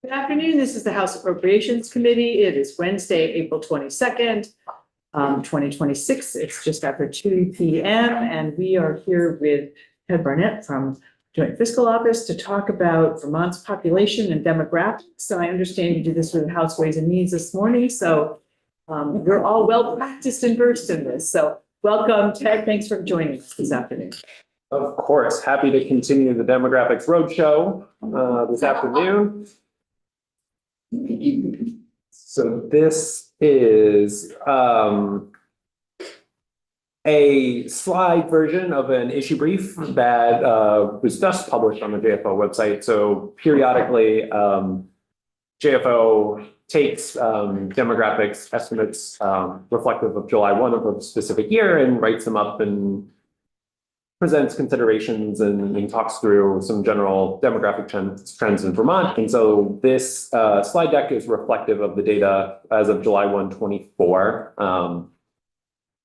Good afternoon. This is the House Appropriations Committee. It is Wednesday, April 22nd, 2026. It's just after 2 p.m. and we are here with Ted Barnett from Joint Fiscal Office to talk about Vermont's population and demographics. So I understand you did this with House Ways and Means this morning. So you're all well practiced and versed in this. So welcome, Ted. Thanks for joining us this afternoon. Of course, happy to continue the Demographics Roadshow this afternoon. So this is a slide version of an issue brief that was just published on the JFO website. So periodically, JFO takes demographics estimates reflective of July 1 of a specific year and writes them up and presents considerations and talks through some general demographic trends in Vermont. And so this slide deck is reflective of the data as of July 1, 24.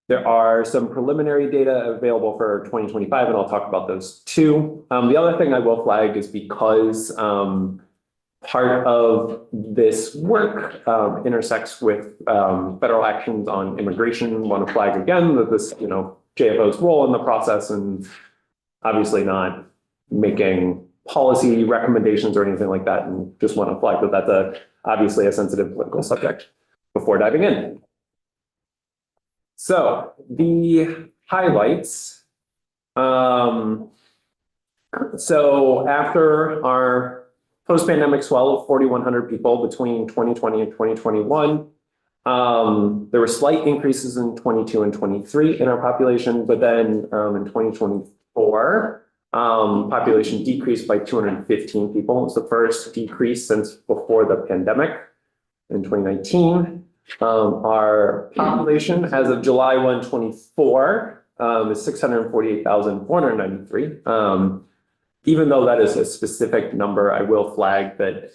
There are some preliminary data available for 2025, and I'll talk about those too. The other thing I will flag is because part of this work intersects with federal actions on immigration. I want to flag again that this, JFO's role in the process and obviously not making policy recommendations or anything like that. And just want to flag that that's obviously a sensitive political subject before diving in. So the highlights. So after our post-pandemic swell of 4,100 people between 2020 and 2021, there were slight increases in 22 and 23 in our population, but then in 2024, population decreased by 215 people. It's the first decrease since before the pandemic in 2019. Our population as of July 1, 24 is 648,493. Even though that is a specific number, I will flag that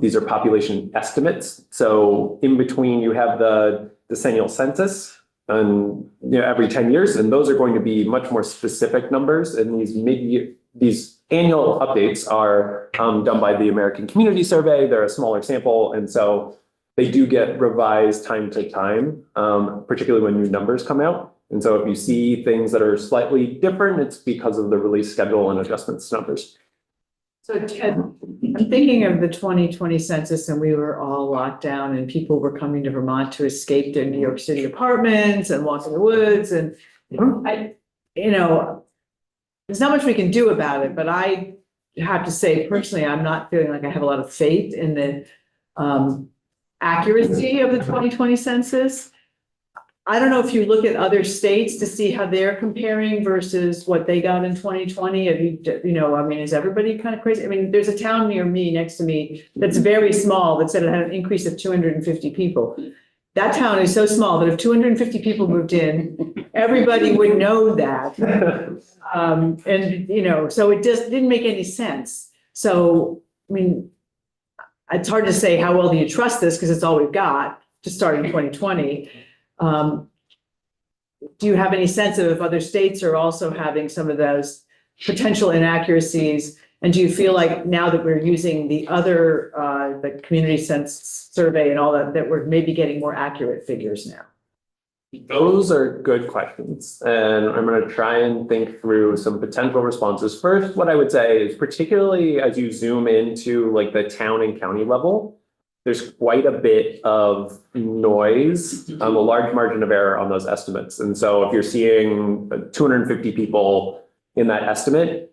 these are population estimates. So in between, you have the decennial census, and every 10 years, and those are going to be much more specific numbers. And these annual updates are done by the American Community Survey. They're a smaller sample, and so they do get revised time to time, particularly when new numbers come out. And so if you see things that are slightly different, it's because of the release schedule and adjustments to numbers. So Ted, I'm thinking of the 2020 census and we were all locked down and people were coming to Vermont to escape their New York City apartments and walk in the woods. And there's not much we can do about it, but I have to say personally, I'm not feeling like I have a lot of faith in the accuracy of the 2020 census. I don't know if you look at other states to see how they're comparing versus what they got in 2020. Have is everybody kind of crazy? I mean, there's a town near me, next to me, that's very small that said it had an increase of 250 people. That town is so small that if 250 people moved in, everybody would know that. So it just didn't make any sense. So, it's hard to say how well do you trust this because it's all we've got to start in 2020. Do you have any sense of if other states are also having some of those potential inaccuracies? And do you feel like now that we're using the other, the community sense survey and all that, that we're maybe getting more accurate figures now? Those are good questions. And I'm going to try and think through some potential responses. First, what I would say is particularly as you zoom into like the town and county level, there's quite a bit of noise, a large margin of error on those estimates. And so if you're seeing 250 people in that estimate,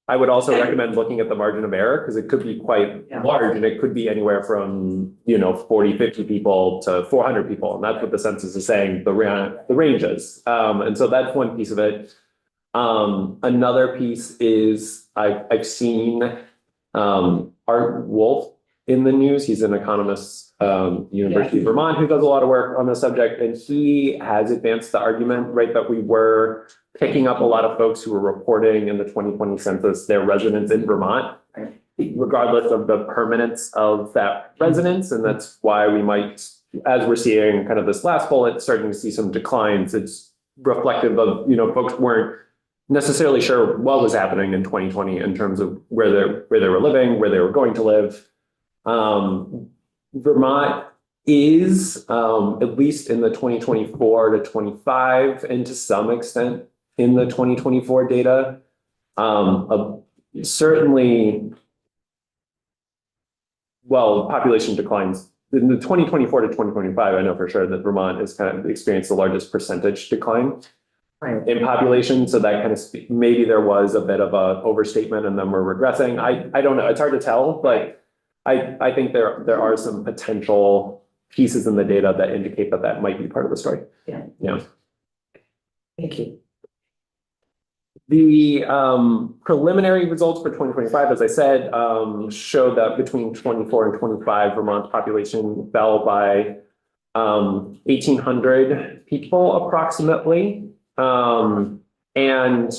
I would also recommend looking at the margin of error because it could be quite large and it could be anywhere from, 40, 50 people to 400 people. And that's what the census is saying, the range is. And so that's one piece of it. Another piece is I've seen Art Wolf in the news. He's an economist, University of Vermont, who does a lot of work on this subject. And he has advanced the argument, right, that we were picking up a lot of folks who were reporting in the 2020 census their residence in Vermont, regardless of the permanence of that residence. And that's why we might, as we're seeing kind of this last bullet, starting to see some declines. It's reflective of, folks weren't necessarily sure what was happening in 2020 in terms of where they were living, where they were going to live. Vermont is, at least in the 2024 to 25, and to some extent in the 2024 data, certainly, well, population declines. In the 2024 to 2025, I know for sure that Vermont has kind of experienced the largest percentage decline Right. in population. So that kind of maybe there was a bit of a overstatement and then we're regressing. I don't know. It's hard to tell, but I think there are some potential pieces in the data that indicate that that might be part of the story. Yeah. Yeah. Thank you. The preliminary results for 2025, as I said, show that between 24 and 25, Vermont's population fell by 1,800 people approximately. And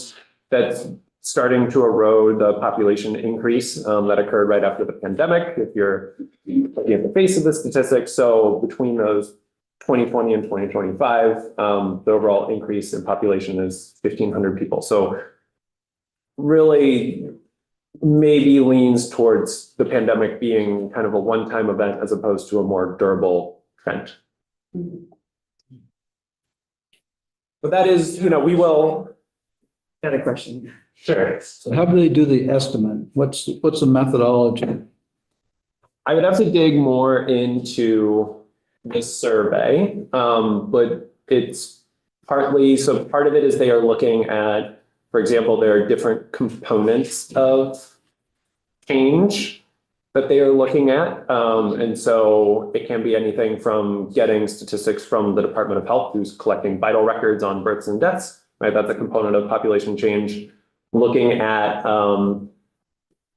that's starting to erode the population increase that occurred right after the pandemic, if you're looking at the face of the statistics. So between those 2020 and 2025, the overall increase in population is 1,500 people. So really maybe leans towards the pandemic being kind of a one-time event as opposed to a more durable trend. But that is, we will. Got a question? Sure. So how do they do the estimate? What's the methodology? I would have to dig more into this survey, but it's partly, so part of it is they are looking at, for example, there are different components of change that they are looking at. And so it can be anything from getting statistics from the Department of Health, who's collecting vital records on births and deaths, right? That's a component of population change. Looking at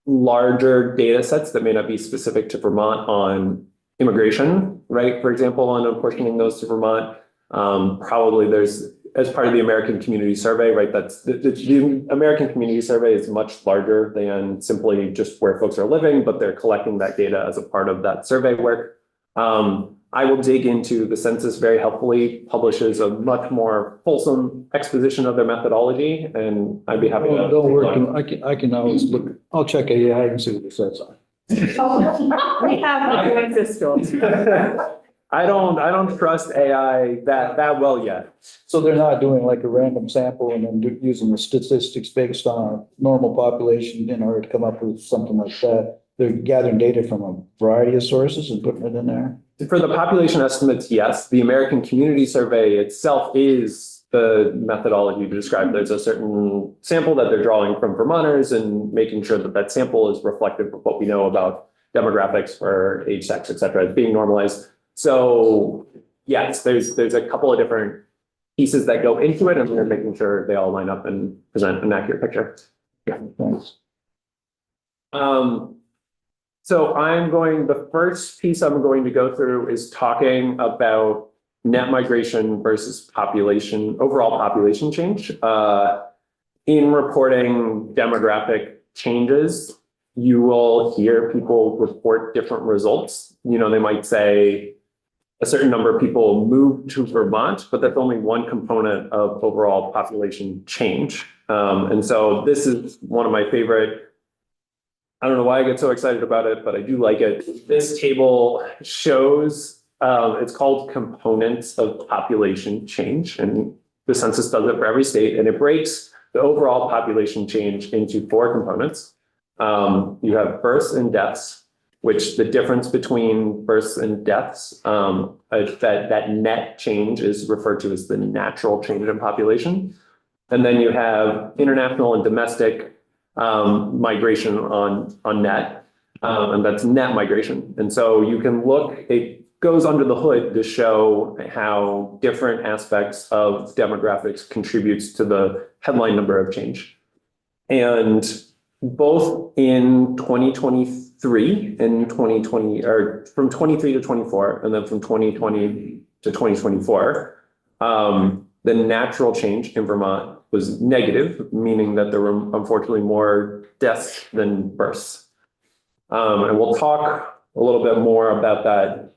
larger data sets that may not be specific to Vermont on immigration, right? For example, on apportioning those to Vermont, probably there's, as part of the American Community Survey, right? That's the American Community Survey is much larger than simply just where folks are living, but they're collecting that data as a part of that survey work. I will dig into the census very helpfully, publishes a much more fulsome exposition of their methodology, and I'd be happy to. Don't worry, I can always look, I'll check AI and see what it says on. We have a joint fiscal. I don't trust AI that well yet. So they're not doing like a random sample and then using the statistics based on normal population in order to come up with something like that. They're gathering data from a variety of sources and putting it in there. For the population estimates, yes. The American Community Survey itself is the methodology to describe. There's a certain sample that they're drawing from Vermonters and making sure that that sample is reflective of what we know about demographics for age, sex, et cetera, being normalized. So yes, there's a couple of different pieces that go into it, and we're making sure they all line up and present an accurate picture. Yeah. Thanks. So the first piece I'm going to go through is talking about net migration versus overall population change. In reporting demographic changes, you will hear people report different results. They might say a certain number of people moved to Vermont, but that's only one component of overall population change. And so this is one of my favorite. I don't know why I get so excited about it, but I do like it. This table shows, it's called components of population change, and the census does it for every state, and it breaks the overall population change into 4 components. You have births and deaths, which the difference between births and deaths, that net change is referred to as the natural change in population. And then you have international and domestic migration on net, and that's net migration. And so you can look, it goes under the hood to show how different aspects of demographics contributes to the headline number of change. And both in 2023 and 2020, or from 23 to 24, and then from 2020 to 2024, the natural change in Vermont was negative, meaning that there were unfortunately more deaths than births. And we'll talk a little bit more about that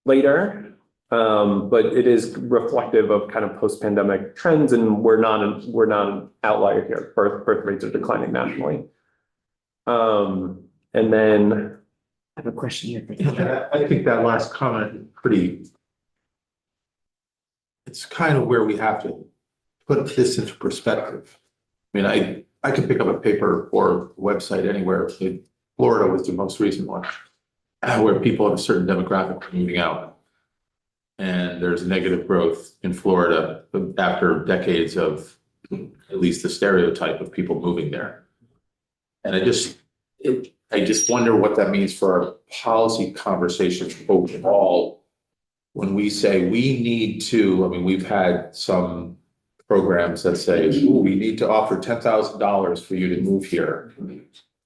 later, but it is reflective of kind of post-pandemic trends, and we're not an outlier here. Birth rates are declining nationally. And then have a question here. I think that last comment it's kind of where we have to put this into perspective. I mean, I could pick up a paper or website anywhere. Florida was the most recent one, where people of a certain demographic are moving out. And there's negative growth in Florida after decades of at least the stereotype of people moving there. And I just wonder what that means for our policy conversations overall. When we say we need to, I mean, we've had some programs that say, ooh, we need to offer $10,000 for you to move here.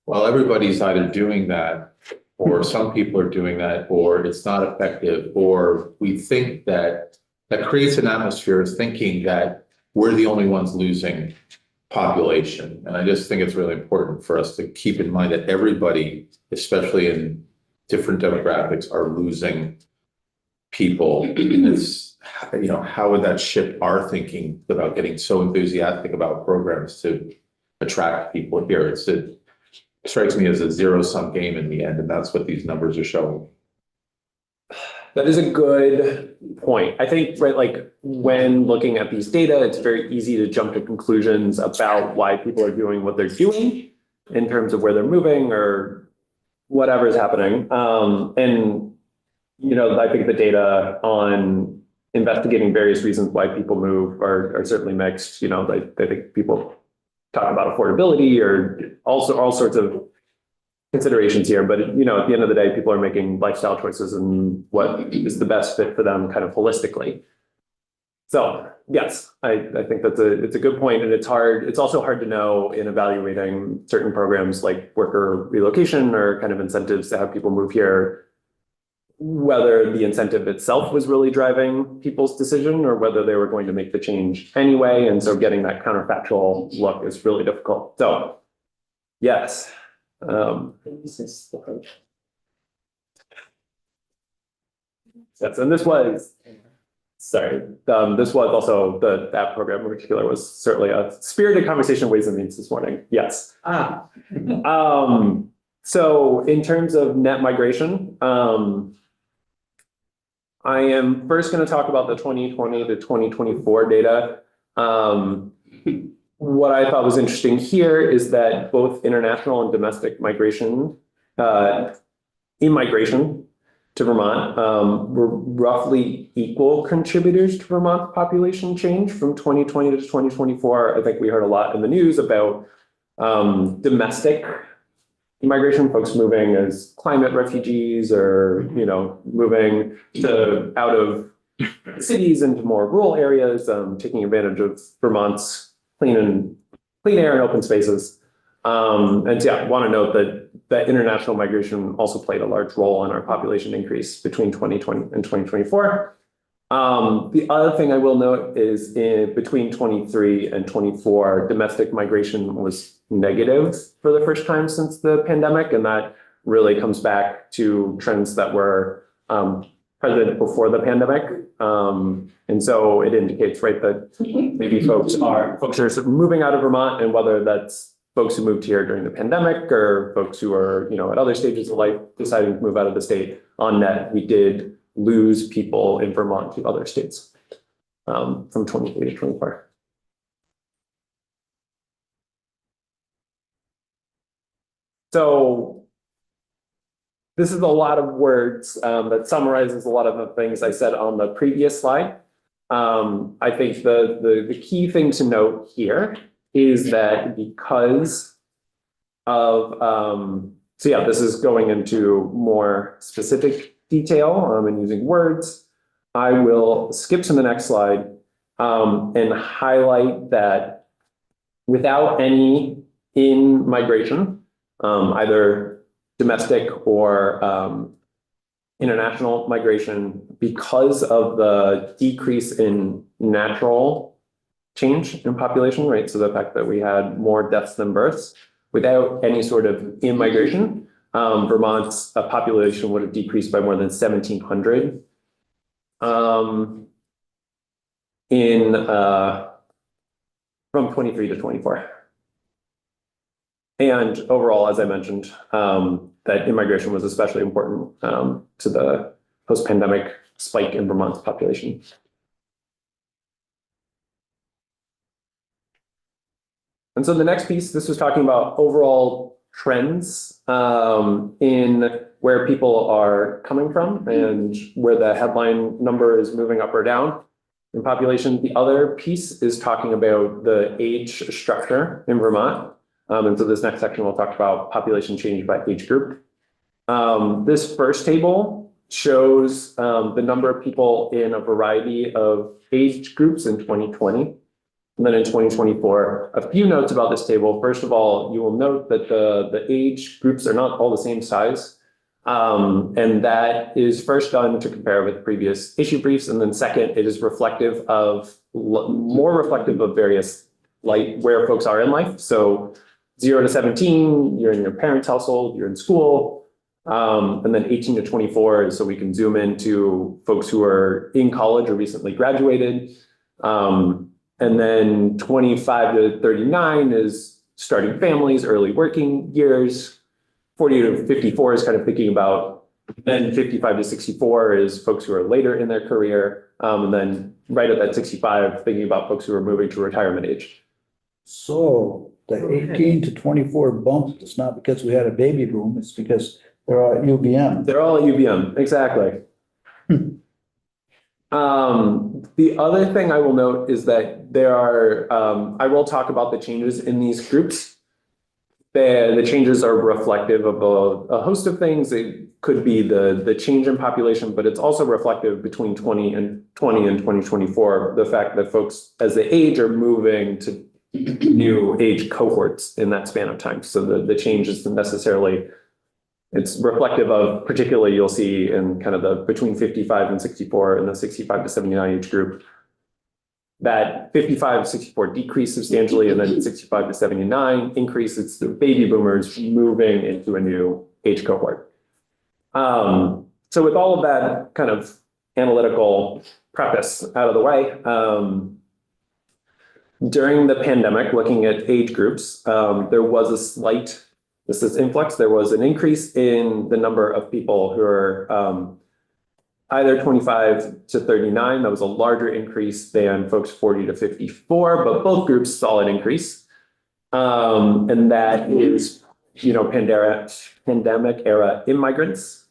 Well, everybody's either doing that, or some people are doing that, or it's not effective, or we think that creates an atmosphere of thinking that we're the only ones losing population. And I just think it's really important for us to keep in mind that everybody, especially in different demographics, are losing people. And it's, you know, how would that shift our thinking about getting so enthusiastic about programs to attract people here? It strikes me as a zero-sum game in the end, and that's what these numbers are showing. That is a good point. I think, right, like when looking at these data, it's very easy to jump to conclusions about why people are doing what they're doing in terms of where they're moving or whatever is happening. And, you know, I think the data on investigating various reasons why people move are certainly mixed. You know, I think people talk about affordability or also all sorts of considerations here, but you know, at the end of the day, people are making lifestyle choices and what is the best fit for them kind of holistically. So yes, I think it's a good point, and it's hard. It's also hard to know in evaluating certain programs like worker relocation or kind of incentives to have people move here, whether the incentive itself was really driving people's decision or whether they were going to make the change anyway. And so getting that counterfactual look is really difficult. So yes. Yes, and this was, this was also that program in particular was certainly a spirited conversation Ways and Means this morning. Yes. So in terms of net migration, I am first going to talk about the 2020 to 2024 data. What I thought was interesting here is that both international and domestic migration, immigration to Vermont, were roughly equal contributors to Vermont's population change from 2020 to 2024. I think we heard a lot in the news about domestic immigration, folks moving as climate refugees or, you know, moving out of cities into more rural areas, taking advantage of Vermont's clean air and open spaces. And so, yeah, I want to note that international migration also played a large role in our population increase between 2020 and 2024. The other thing I will note is between 23 and 24, domestic migration was negative for the first time since the pandemic. And that really comes back to trends that were present before the pandemic. And so it indicates, right, that maybe folks are sort of moving out of Vermont, and whether that's folks who moved here during the pandemic or folks who are, you know, at other stages of life deciding to move out of the state, on net, we did lose people in Vermont to other states from 23 to 24. So this is a lot of words that summarizes a lot of the things I said on the previous slide. I think the key thing to note here is that because of, so yeah, this is going into more specific detail and using words. I will skip to the next slide and highlight that without any in-migration, either domestic or international migration, because of the decrease in natural change in population, right? So the fact that we had more deaths than births, without any sort of in-migration, Vermont's population would have decreased by more than 1,700 from 23 to 24. And overall, as I mentioned, that immigration was especially important to the post-pandemic spike in Vermont's population. And so the next piece, this was talking about overall trends in where people are coming from and where the headline number is moving up or down in population. The other piece is talking about the age structure in Vermont. And so this next section will talk about population change by age group. This first table shows the number of people in a variety of age groups in 2020. And then in 2024, a few notes about this table. First of all, you will note that the age groups are not all the same size. And that is first done to compare with previous issue briefs. And then second, it is reflective of, more reflective of various, like where folks are in life. So 0 to 17, you're in your parents' household, you're in school. And then 18 to 24 is so we can zoom into folks who are in college or recently graduated. And then 25 to 39 is starting families, early working years. 40 to 54 is kind of thinking about, then 55 to 64 is folks who are later in their career. And then right at that 65, thinking about folks who are moving to retirement age. So the 18 to 24 bump is not because we had a baby boom, it's because they're all at UVM. They're all at UVM, exactly. The other thing I will note is that there are, I will talk about the changes in these groups. The changes are reflective of a host of things. It could be the change in population, but it's also reflective between 2020 and 2024, the fact that folks as they age are moving to new age cohorts in that span of time. So the change isn't necessarily, it's reflective of, particularly you'll see in kind of the between 55 and 64 and the 65 to 79 age group, that 55 to 64 decreased substantially, and then 65 to 79 increased. It's the baby boomers moving into a new age cohort. So with all of that kind of analytical preface out of the way, during the pandemic, looking at age groups, there was a slight, this is influx, there was an increase in the number of people who are either 25 to 39. That was a larger increase than folks 40 to 54, but both groups saw an increase. And that is, pandemic era immigrants.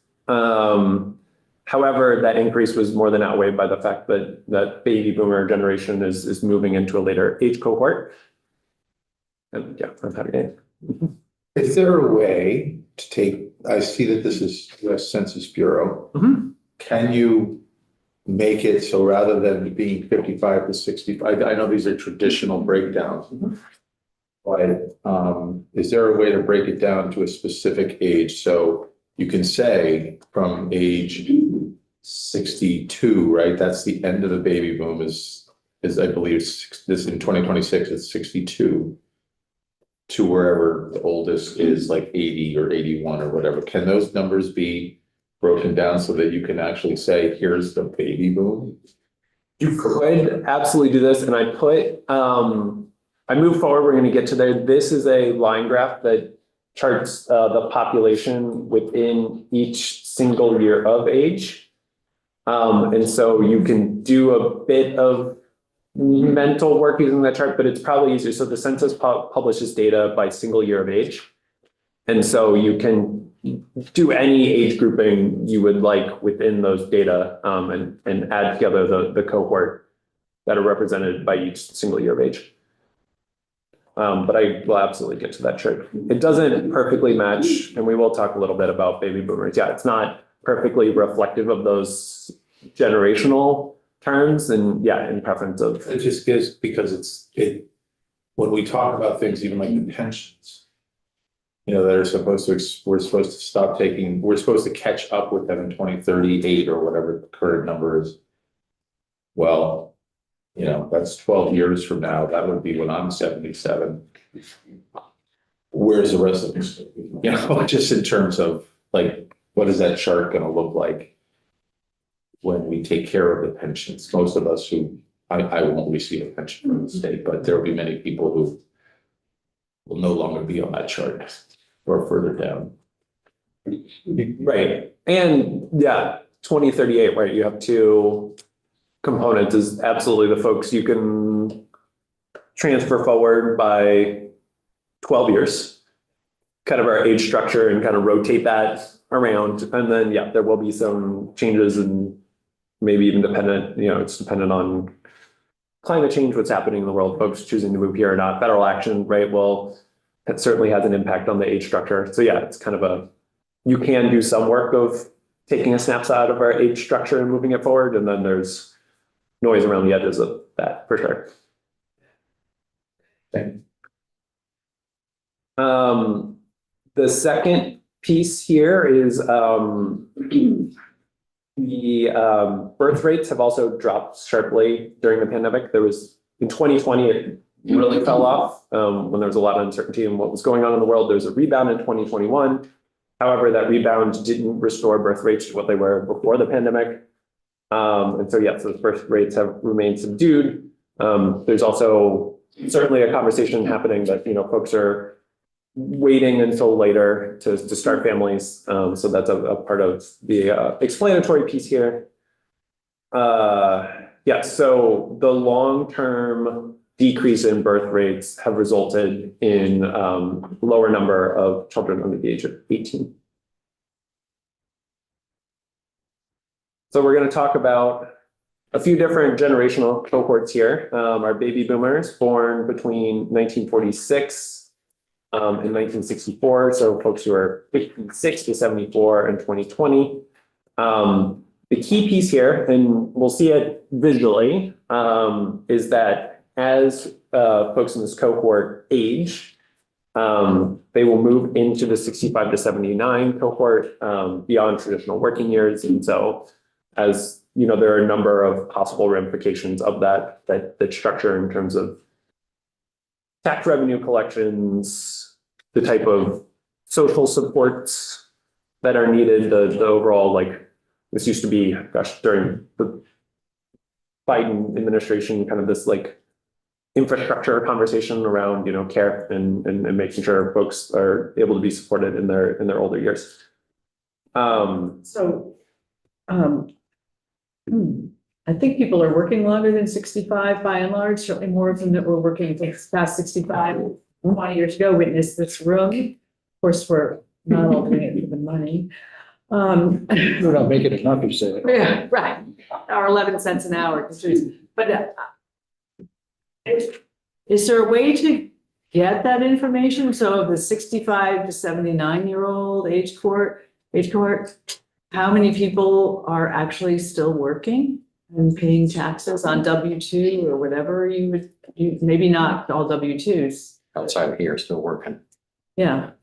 However, that increase was more than outweighed by the fact that that baby boomer generation is moving into a later age cohort. And yeah, I've had a game. Is there a way to take, I see that this is US Census Bureau. Mm-hmm. Can you make it so rather than being 55 to 65, I know these are traditional breakdowns, but is there a way to break it down to a specific age? So you can say from age 62, right? That's the end of the baby boom is I believe this in 2026, it's 62 to wherever the oldest is, like 80 or 81 or whatever. Can those numbers be broken down so that you can actually say, here's the baby boom? You could absolutely do this. And I put, I move forward, we're going to get to there. This is a line graph that charts the population within each single year of age. And so you can do a bit of mental work using that chart, but it's probably easier. So the census publishes data by single year of age. And so you can do any age grouping you would like within those data and add together the cohort that are represented by each single year of age. But I will absolutely get to that chart. It doesn't perfectly match, and we will talk a little bit about baby boomers. Yeah, it's not perfectly reflective of those generational terms, and yeah, in preference of. It just gives, because when we talk about things, even like the pensions, that are supposed to, we're supposed to stop taking, we're supposed to catch up with them in 2038 or whatever the current number is. Well, that's 12 years from now. That would be when I'm 77. Where's the rest of us? Just in terms of like, what is that chart going to look like when we take care of the pensions? Most of us who, I won't receive a pension from the state, but there will be many people who will no longer be on that chart or further down. Right, and yeah, 2038, right, you have two components is absolutely the folks you can transfer forward by 12 years, kind of our age structure and kind of rotate that around. And then, yeah, there will be some changes and maybe even dependent, it's dependent on climate change, what's happening in the world, folks choosing to move here or not. Federal action, right? Well, that certainly has an impact on the age structure. So yeah, it's kind of you can do some work of taking a snapshot of our age structure and moving it forward. And then there's noise around the edges of that for sure. Okay. The second piece here is the birth rates have also dropped sharply during the pandemic. There was in 2020, it really fell off when there was a lot of uncertainty in what was going on in the world. There was a rebound in 2021. However, that rebound didn't restore birth rates to what they were before the pandemic. And so, yes, those birth rates have remained subdued. There's also certainly a conversation happening that, folks are waiting until later to start families. So that's a part of the explanatory piece here. Yeah, so the long-term decrease in birth rates have resulted in lower number of children under the age of 18. So we're going to talk about a few different generational cohorts here. Our baby boomers born between 1946 and 1964. So folks who are 56 to 74 in 2020. The key piece here, and we'll see it visually, is that as folks in this cohort age, they will move into the 65 to 79 cohort beyond traditional working years. And so as there are a number of possible ramifications of that structure in terms of tax revenue collections, the type of social supports that are needed, the overall, this used to be, during the Biden administration, kind of this infrastructure conversation around, care and making sure folks are able to be supported in their older years. I think people are working longer than 65 by and large, certainly more of them that were working past 65 20 years ago witnessed this room. Of course, we're not all doing it for the money. We're not making enough, you say. Yeah, right. Or 11 cents an hour. But is there a way to get that information? So of the 65 to 79-year-old age cohort, how many people are actually still working and paying taxes on W-2 or whatever maybe not all W-2s. Outside of here, still working. Yeah.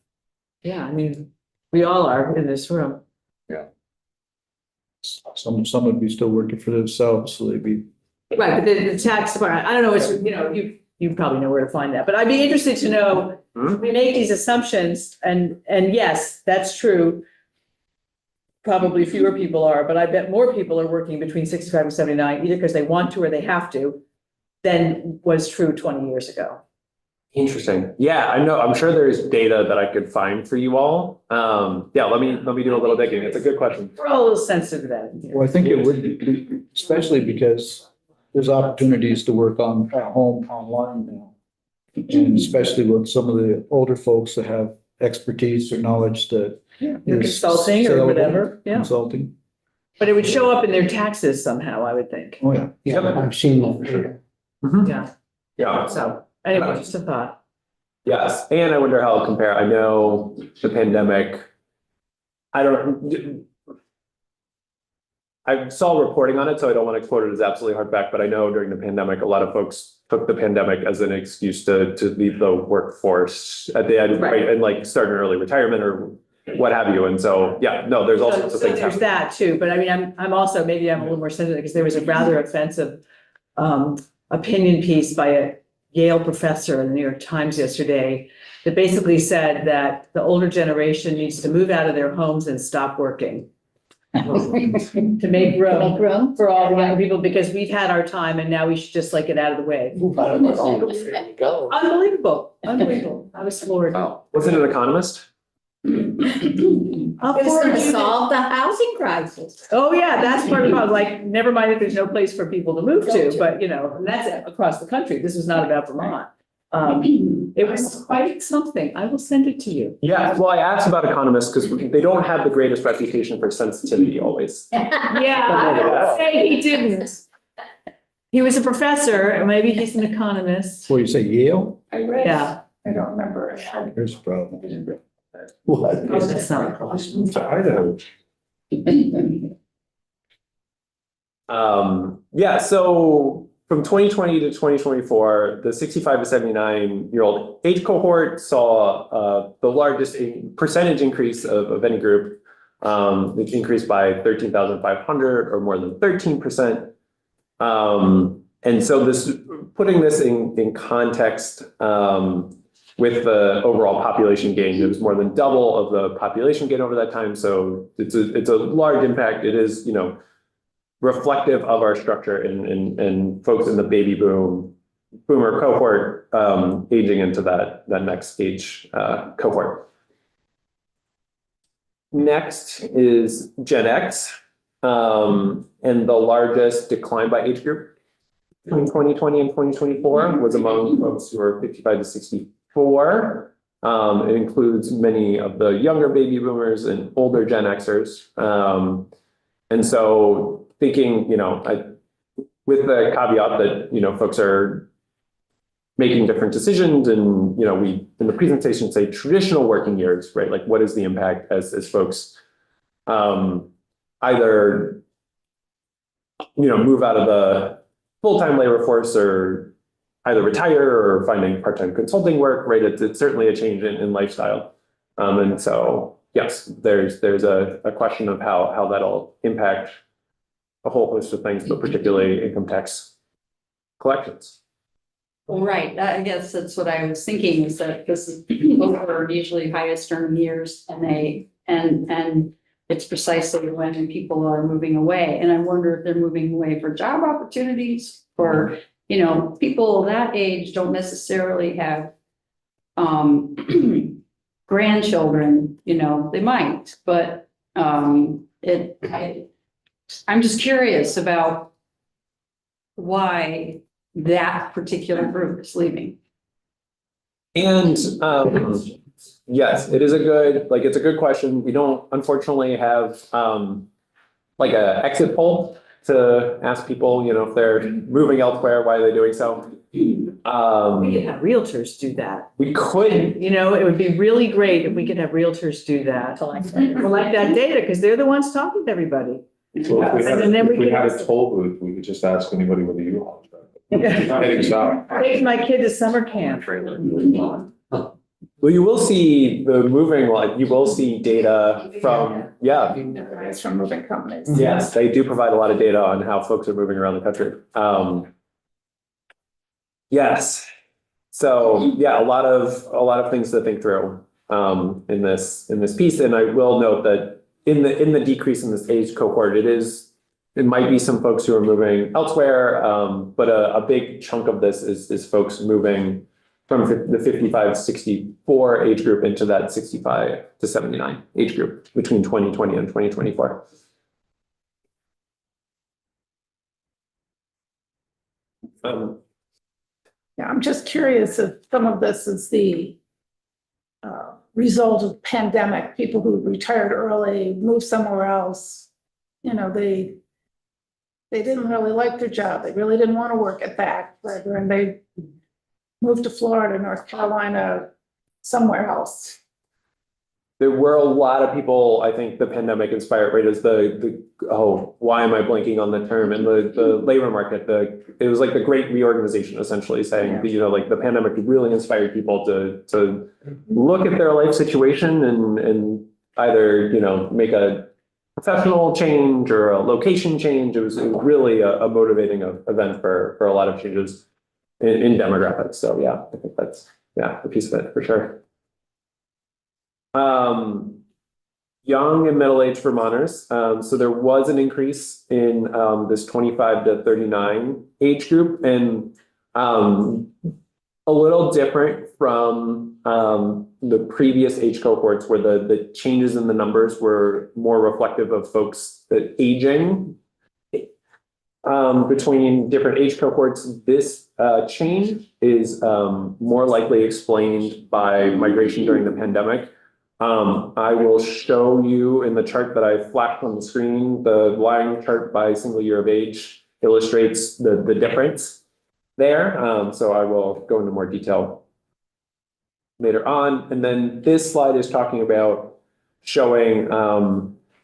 Yeah, I mean, we all are in this room. Some would be still working for themselves, so they'd be. Right, but the tax department, I don't know, it's, you probably know where to find that, but I'd be interested to know, we make these assumptions and yes, that's true. Probably fewer people are, but I bet more people are working between 65 and 79, either because they want to or they have to, than was true 20 years ago. Interesting. Yeah, I know. I'm sure there's data that I could find for you all. Yeah, let me do a little digging. It's a good question. We're all a little sensitive to that. Well, I think it would be, especially because there's opportunities to work at home online now. And especially with some of the older folks that have expertise or knowledge that. Consulting or whatever, yeah. Consulting. But it would show up in their taxes somehow, I would think. Oh, yeah. Yeah, I've seen that. Yeah, Yeah. so anyway, just a thought. Yes, and I wonder how it'll compare. I know the pandemic. I saw reporting on it, so I don't want to quote it as absolutely hard fact, but I know during the pandemic, a lot of folks took the pandemic as an excuse to leave the workforce at the end, right? And start an early retirement or what have you. And so, yeah, no, there's all sorts of things There's happening. that too, but I mean, I'm also, maybe I'm a little more sensitive because there was a rather offensive opinion piece by a Yale professor in the New York Times yesterday that basically said that the older generation needs to move out of their homes and stop working. to make room for all the young people, because we've had our time and now we should just like get out of the way. Unbelievable, unbelievable. I was floored. Wow. Wasn't an economist? How It's floored gonna you- solve the housing crisis. Oh, yeah, that's part of the problem. Like, never mind if there's no place for people to move to, but you know, and that's across the country. This is not about Vermont. It was quite something. I will send it to you. Yeah, well, I asked about economists because they don't have the greatest reputation for sensitivity always. Yeah, I would say he didn't. He was a professor, and maybe he's an economist. What, you say Yale? I read, Yeah. I don't remember. Here's the problem. What? Oh, that's not. Yeah, so from 2020 to 2024, the 65 to 79-year-old age cohort saw the largest percentage increase of any group. It increased by 13,500 or more than 13%. And so this, putting this in context, with the overall population gain, it was more than double of the population gain over that time. So it's a large impact. It is, you know, reflective of our structure and folks in the baby boomer cohort, aging into that next age cohort. Next is Gen X, and the largest decline by age group between 2020 and 2024 was among folks who are 55 to 64. It includes many of the younger baby boomers and older Gen Xers. And so thinking, you know, with the caveat that, you know, folks are making different decisions and, you know, we, in the presentation, say traditional working years, right? Like what is the impact as folks either, you know, move out of the full-time labor force or either retire or finding part-time consulting work, right? It's certainly a change in lifestyle. And so, yes, there's a question of how that'll impact a whole host of things, but particularly income tax collections. Well, right, I guess that's what I was thinking, is that this is people who are usually highest earning years and it's precisely when people are moving away. And I wonder if they're moving away for job opportunities, or, you know, people that age don't necessarily have grandchildren, you know, they might, but I'm just curious about why that particular group is leaving. And yes, it is it's a good question. We don't unfortunately have like a exit poll to ask people, you know, if they're moving elsewhere, why are they doing so? We could have realtors do that. We could, You know, it would be really great if we could have realtors do that. Collect that data, because they're the ones talking to everybody. Well, if we had, And then we if we could- had a toll booth, we could just ask anybody with a U-Haul. Yeah. Heading south. Take my kid to summer camp. well, you will see the moving, like you will see data from, yeah. It's from moving companies. Yes, they do provide a lot of data on how folks are moving around the country. Yes. So yeah, a lot of things to think through in this piece. And I will note that in the decrease in this age cohort, it might be some folks who are moving elsewhere, but a big chunk of this is folks moving from the 55 to 64 age group into that 65 to 79 age group between 2020 and 2024. Yeah, I'm just curious if some of this is the result of pandemic, people who retired early, moved somewhere else. You know, they didn't really like their job. They really didn't want to work at that, and they moved to Florida, North Carolina, somewhere else. There were a lot of people, I think the pandemic inspired, right, as why am I blanking on the term, and the labor market, it was like the great reorganization, essentially saying, Yeah. that, you know, like the pandemic really inspired people to look at their life situation and either, you know, make a professional change or a location change. It was really a motivating event for a lot of changes in demographics. So yeah, I think that's, a piece of it for sure. young and middle-aged Vermonters. So there was an increase in this 25 to 39 age group, and a little different from the previous age cohorts where the changes in the numbers were more reflective of folks that aging between different age cohorts. This change is more likely explained by migration during the pandemic. I will show you in the chart that I flashed on the screen, the line chart by single year of age illustrates the difference there. So I will go into more detail later on. And then this slide is talking about showing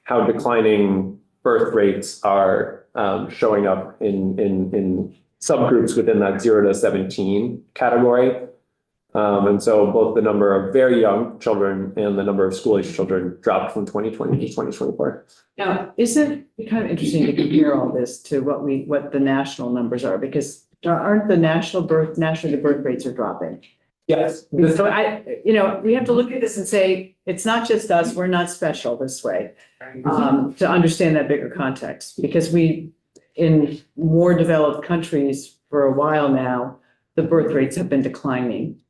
how declining birth rates are showing up in subgroups within that 0 to 17 category. And so both the number of very young children and the number of school-age children dropped from 2020 to 2024. Now, isn't it kind of interesting to compare all this to what the national numbers are? Because aren't the nationally the birth rates are dropping? Yes. So we have to look at this and say, it's not just us, we're not special this way. To understand that bigger context, because in more developed countries for a while now, the birth rates have been declining.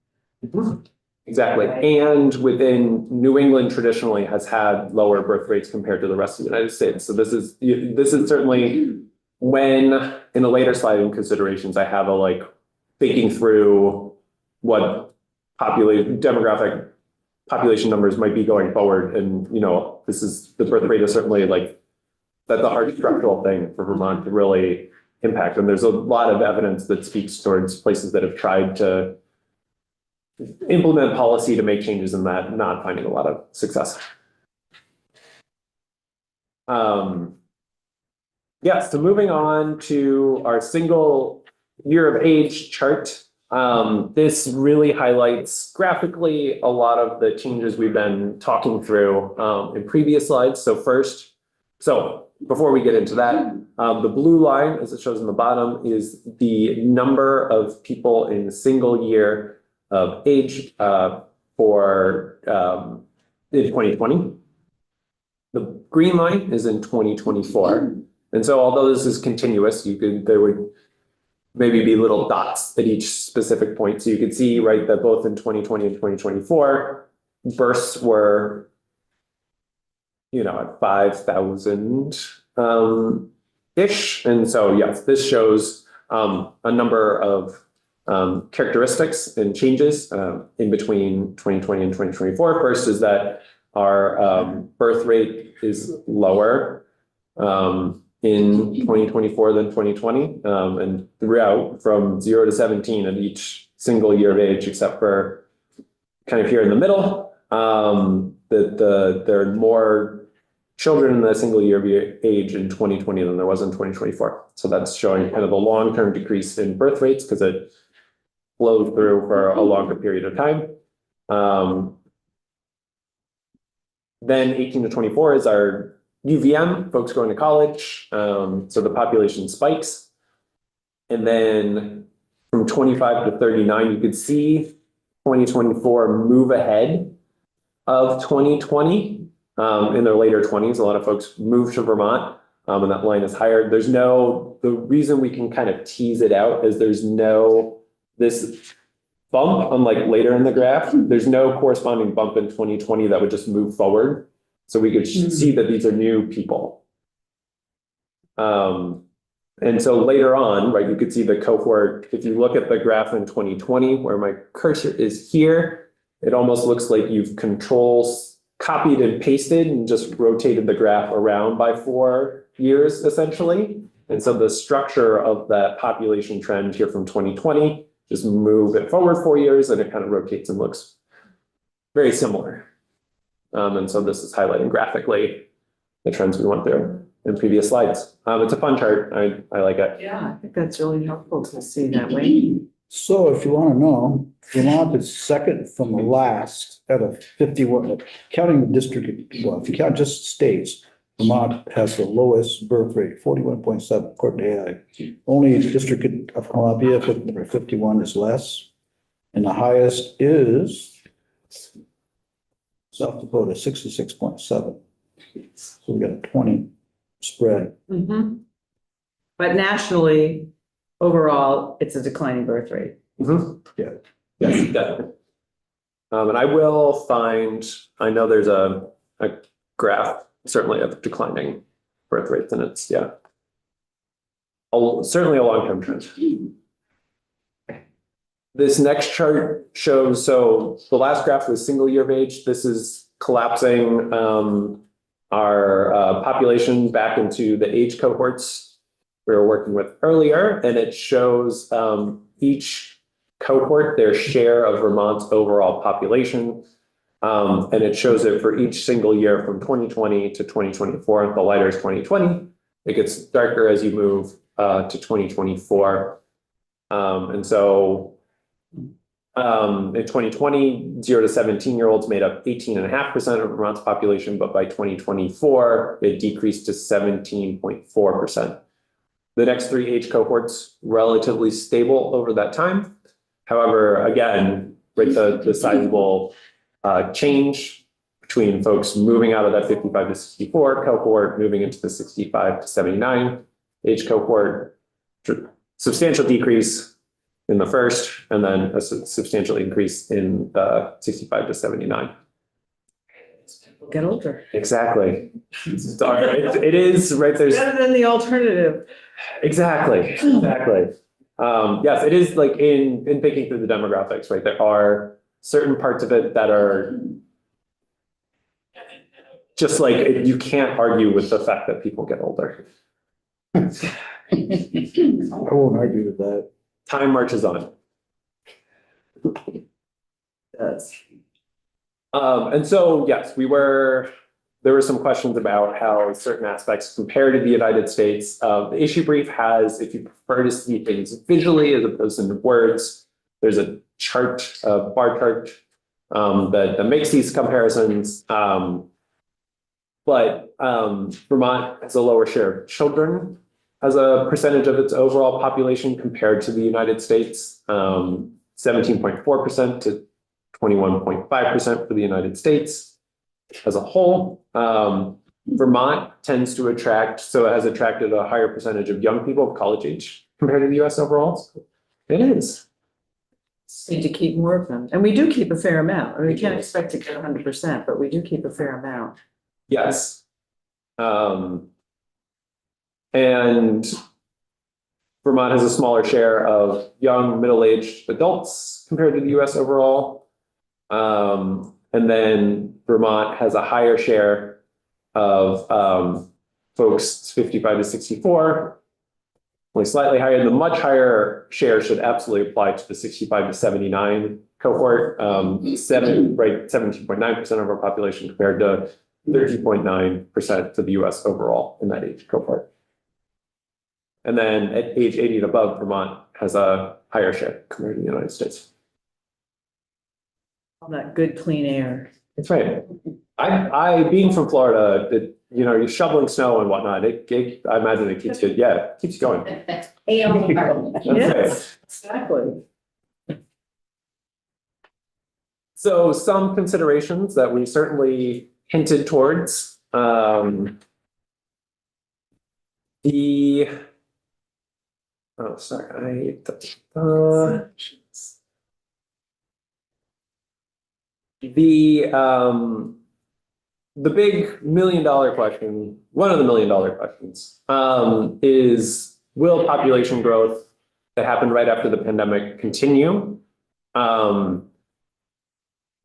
Exactly. And within New England traditionally has had lower birth rates compared to the rest of the United States. So this is certainly when in a later slide in considerations, I have thinking through what demographic population numbers might be going forward. And, this is the birth rate is certainly that's a hard structural thing for Vermont to really impact. And there's a lot of evidence that speaks towards places that have tried to implement policy to make changes in that, not finding a lot of success. Yeah, so moving on to our single year of age chart. This really highlights graphically a lot of the changes we've been talking through in previous slides. So before we get into that, the blue line, as it shows in the bottom, is the number of people in a single year of age for in 2020. The green line is in 2024. And so although this is continuous, there would maybe be little dots at each specific point. So you could see, right, that both in 2020 and 2024, births were, at 5,000 ish. And so, yes, this shows a number of characteristics and changes in between 2020 and 2024. First is that our birth rate is lower in 2024 than 2020, and throughout from 0 to 17 at each single year of age, except for kind of here in the middle, there are more children in the single year of age in 2020 than there was in 2024. So that's showing kind of the long-term decrease in birth rates because it flowed through for a longer period of time. Then 18 to 24 is our UVM, folks going to college. So the population spikes. And then from 25 to 39, you could see 2024 move ahead of 2020 in their later 20s. A lot of folks move to Vermont and that line is higher. The reason we can kind of tease it out is there's no, this bump, unlike later in the graph, there's no corresponding bump in 2020 that would just move forward. So we could see that these are new people. And so later on, right, you could see the cohort. If you look at the graph in 2020, where my cursor is here, it almost looks like you've copied and pasted and just rotated the graph around by 4 years, essentially. And so the structure of that population trend here from 2020, just move it forward 4 years and it kind of rotates and looks very similar. And so this is highlighting graphically the trends we went through in previous slides. It's a fun chart. I like it. Yeah, I think that's really helpful to see that way. So if you want to know, Vermont is second from the last out of 51, counting the district, well, if you count just states, Vermont has the lowest birth rate, 41.7 according to AI. Only the District of Columbia, number 51 is less. And the highest is South Dakota, 66.7. So we got a 20 spread. Mhm. But nationally, overall, it's a declining birth rate. Yeah. Yes, definitely. And I will find, I know there's a graph certainly of declining birth rates, and it's, yeah. Certainly a long-term trend. This next chart shows, so the last graph was single year of age. This is collapsing our population back into the age cohorts we were working with earlier, and it shows each cohort, their share of Vermont's overall population. And it shows it for each single year from 2020 to 2024. The lighter is 2020. It gets darker as you move to 2024. And so in 2020, 0 to 17-year-olds made up 18.5% of Vermont's population, but by 2024, it decreased to 17.4%. The next three age cohorts, relatively stable over that time. However, again, right, the sizable change between folks moving out of that 55 to 64 cohort, moving into the 65 to 79 age cohort, substantial decrease in the first, and then a substantial increase in the 65 to 79. Get older. Exactly. It is, right, there's. Better than the alternative. Exactly. Yes, it is like in thinking through the demographics, right? There are certain parts of it that are just like, you can't argue with the fact that people get older. I won't argue with that. Time marches on. Yes. And so, yes, there were some questions about how certain aspects compare to the United States. The issue brief has, if you prefer to see things visually as opposed to words, there's a chart, a bar chart that makes these comparisons. But Vermont has a lower share of children as a percentage of its overall population compared to the United States, 17.4% to 21.5% for the United States as a whole. Vermont tends to attract, so it has attracted a higher percentage of young people of college age compared to the US overall. It is. Need to keep more of them. And we do keep a fair amount. I mean, we can't expect to get 100%, but we do keep a fair amount. Yes. And Vermont has a smaller share of young middle-aged adults compared to the US overall. And then Vermont has a higher share of folks 55 to 64, only slightly higher. The much higher share should absolutely apply to the 65 to 79 cohort, 17.9% of our population compared to 30.9% to the US overall in that age cohort. And then at age 80 and above, Vermont has a higher share compared to the United States. All that good, clean air. That's right. I being from Florida, you're shoveling snow and whatnot. I imagine it keeps it going. That's Yes, exactly. So some considerations that we certainly hinted towards. The big $1 million question, one of the $1 million questions, is will population growth that happened right after the pandemic continue? So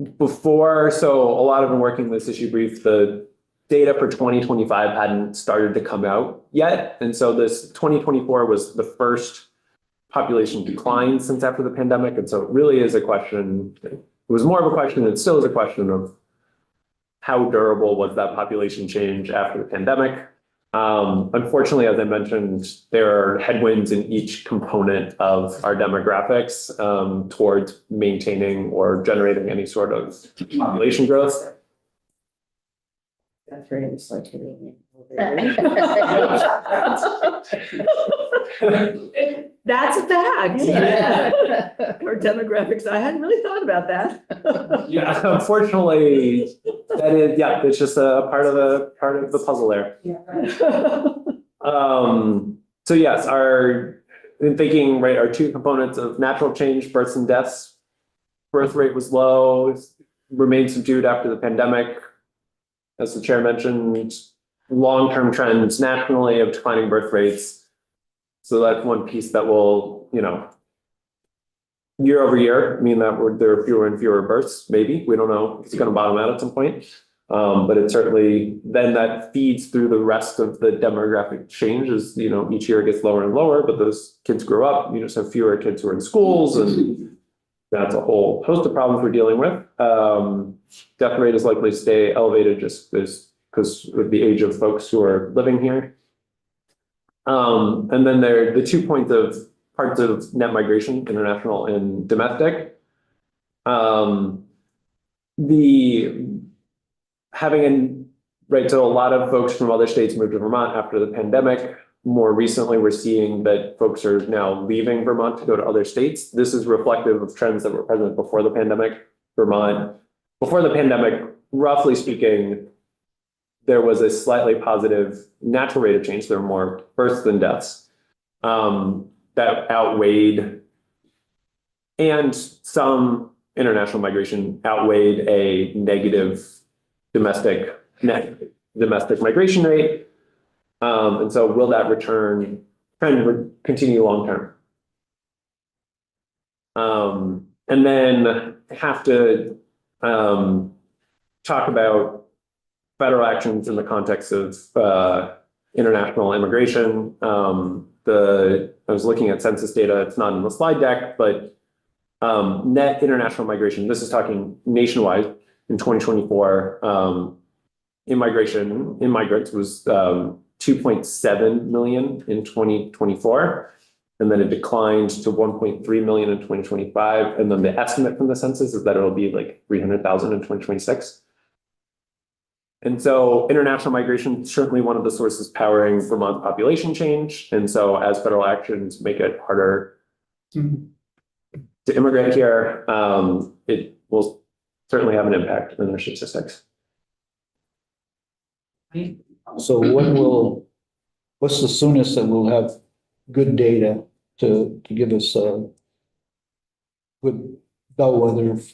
a lot of them working this issue brief, the data for 2025 hadn't started to come out yet. And so this 2024 was the first population decline since after the pandemic. And so it really is a question, it was more of a question, it still is a question of how durable was that population change after the pandemic. Unfortunately, as I mentioned, there are headwinds in each component of our demographics towards maintaining or generating any sort of population growth. That's very insightful. That's a fact. Yeah. Our demographics, I hadn't really thought about that. Yeah, unfortunately, that is, yeah, it's just a part of the puzzle there. So yes, in thinking, right, our two components of natural change, births and deaths. Birth rate was low, remained subdued after the pandemic. As the chair mentioned, long-term trends nationally of declining birth rates. So that's one piece that will, year over year, mean that there are fewer and fewer births, maybe, we don't know, it's gonna bottom out at some point. But it certainly, then that feeds through the rest of the demographic changes, each year it gets lower and lower, but those kids grow up, you just have fewer kids who are in schools, and that's a whole host of problems we're dealing with. Death rate is likely to stay elevated just because of the age of folks who are living here. And then there are the 2 points of parts of net migration, international and domestic. So a lot of folks from other states moved to Vermont after the pandemic. More recently, we're seeing that folks are now leaving Vermont to go to other states. This is reflective of trends that were present before the pandemic. Before the pandemic, roughly speaking, there was a slightly positive natural rate of change. There were more births than deaths that outweighed, and some international migration outweighed a negative domestic migration rate. And so will that trend continue long term? And then have to talk about federal actions in the context of international immigration. I was looking at census data, it's not in the slide deck, but net international migration, this is talking nationwide in 2024, immigrants was 2.7 million in 2024. And then it declined to 1.3 million in 2025. And then the estimate from the census is that it'll be like 300,000 in 2026. And so international migration is certainly one of the sources powering Vermont population change. And so as federal actions make it harder to immigrate here, it will certainly have an impact on their statistics. So what's the soonest that we'll have good data to give us a good bellwether of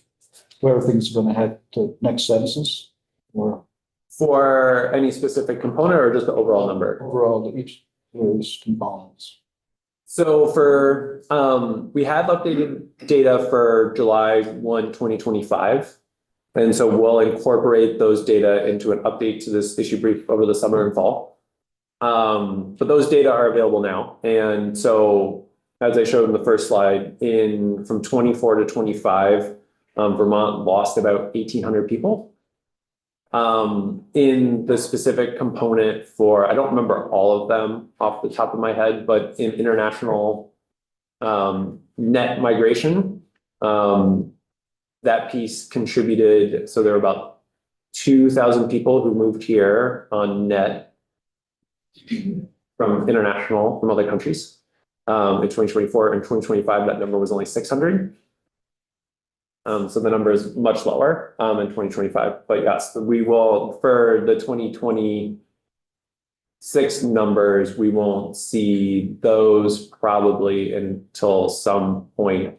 where things are gonna head to next census? Or For any specific component or just the overall number? overall, each of those components? So we have updated data for July 1, 2025. And so we'll incorporate those data into an update to this issue brief over the summer and fall. But those data are available now. And so as I showed in the first slide, from 24 to 25, Vermont lost about 1,800 people. In the specific component I don't remember all of them off the top of my head, but in international net migration, that piece contributed. So there were about 2,000 people who moved here on net from other countries in 2024. In 2025, that number was only 600. So the number is much lower in 2025, but yes, we will, for the 2026 numbers, we won't see those probably until some point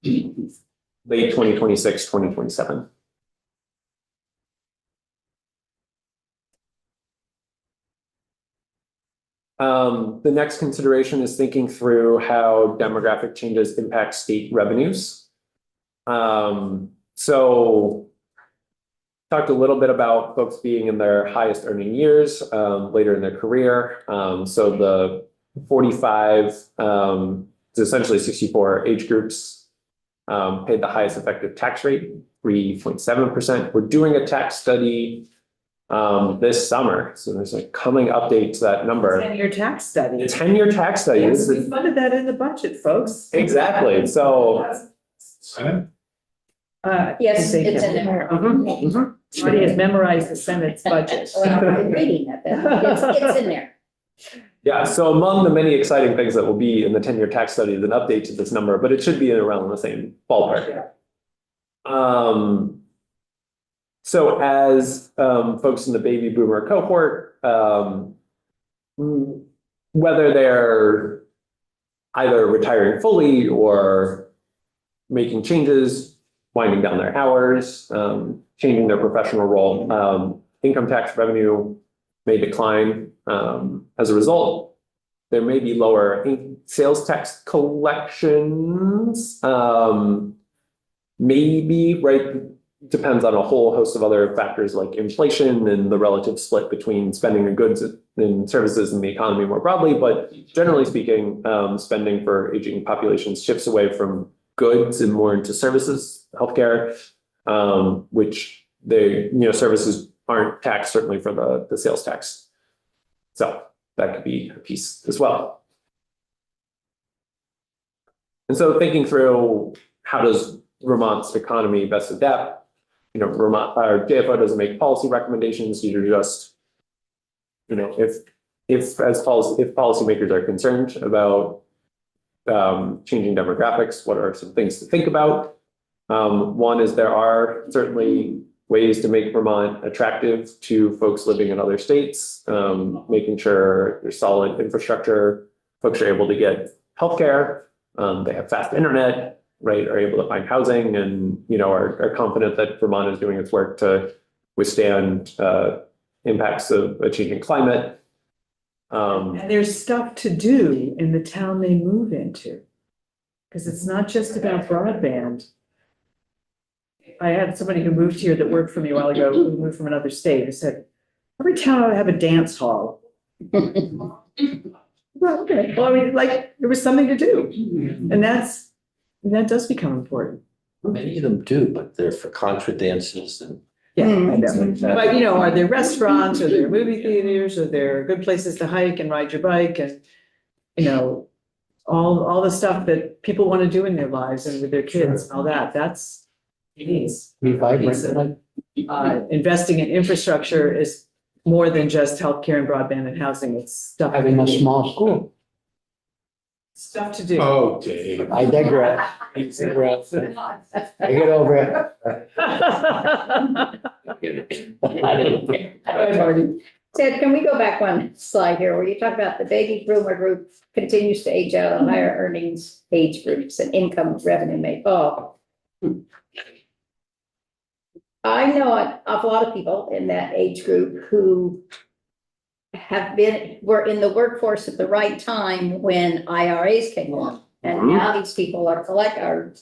late 2026, 2027. The next consideration is thinking through how demographic changes impact state revenues. So talked a little bit about folks being in their highest earning years later in their career. So the 45 to essentially 64 age groups paid the highest effective tax rate, 3.7%. We're doing a tax study this summer. So there's a coming update to that number. 10-year tax study. A 10-year tax study. Yes, we funded that in the budget, folks. Exactly. So Yes, Thank it's you. in there. Marty has memorized the Senate's budget. Well, I'm reading it, it's in there. Yeah, so among the many exciting things that will be in the 10-year tax study is an update to this number, but it should be around the same ballpark. So as folks in the baby boomer cohort, whether they're either retiring fully or making changes, winding down their hours, changing their professional role, income tax revenue may decline as a result. There may be lower sales tax collections, maybe, right? Depends on a whole host of other factors like inflation and the relative split between spending and goods and services in the economy more broadly. But generally speaking, spending for aging populations shifts away from goods and more into services, healthcare, which services aren't taxed certainly for the sales tax. So that could be a piece as well. And so thinking through how does Vermont's economy best adapt? Vermont, our JFO doesn't make policy recommendations. These are just, if policymakers are concerned about changing demographics, what are some things to think about? One is there are certainly ways to make Vermont attractive to folks living in other states, making sure there's solid infrastructure, folks are able to get healthcare, they have fast internet, right, are able to find housing, and are confident that Vermont is doing its work to withstand impacts of a changing climate. And there's stuff to do in the town they move into, because it's not just about broadband. I had somebody who moved here that worked for me a while ago, who moved from another state, who said, every town ought to have a dance hall. Well, okay, well, I mean, like, there was something to do, and that does become important. Many of them do, but they're for contra dances and. Yeah, I know. But are there restaurants, or there movie theaters, or there good places to hike and ride your bike, and all the stuff that people want to do in their lives and with their kids and all that. That's needs. Be vibrant. Investing in infrastructure is more than just healthcare and broadband and housing. It's stuff. Having a small school. Stuff to do. Oh, Dave. I digress. I get over it. Ted, can we go back one slide here where you talk about the baby boomer group continues to age out on higher earnings age groups and income revenue made? I know an awful lot of people in that age group who were in the workforce at the right time when IRAs came along. And now these people are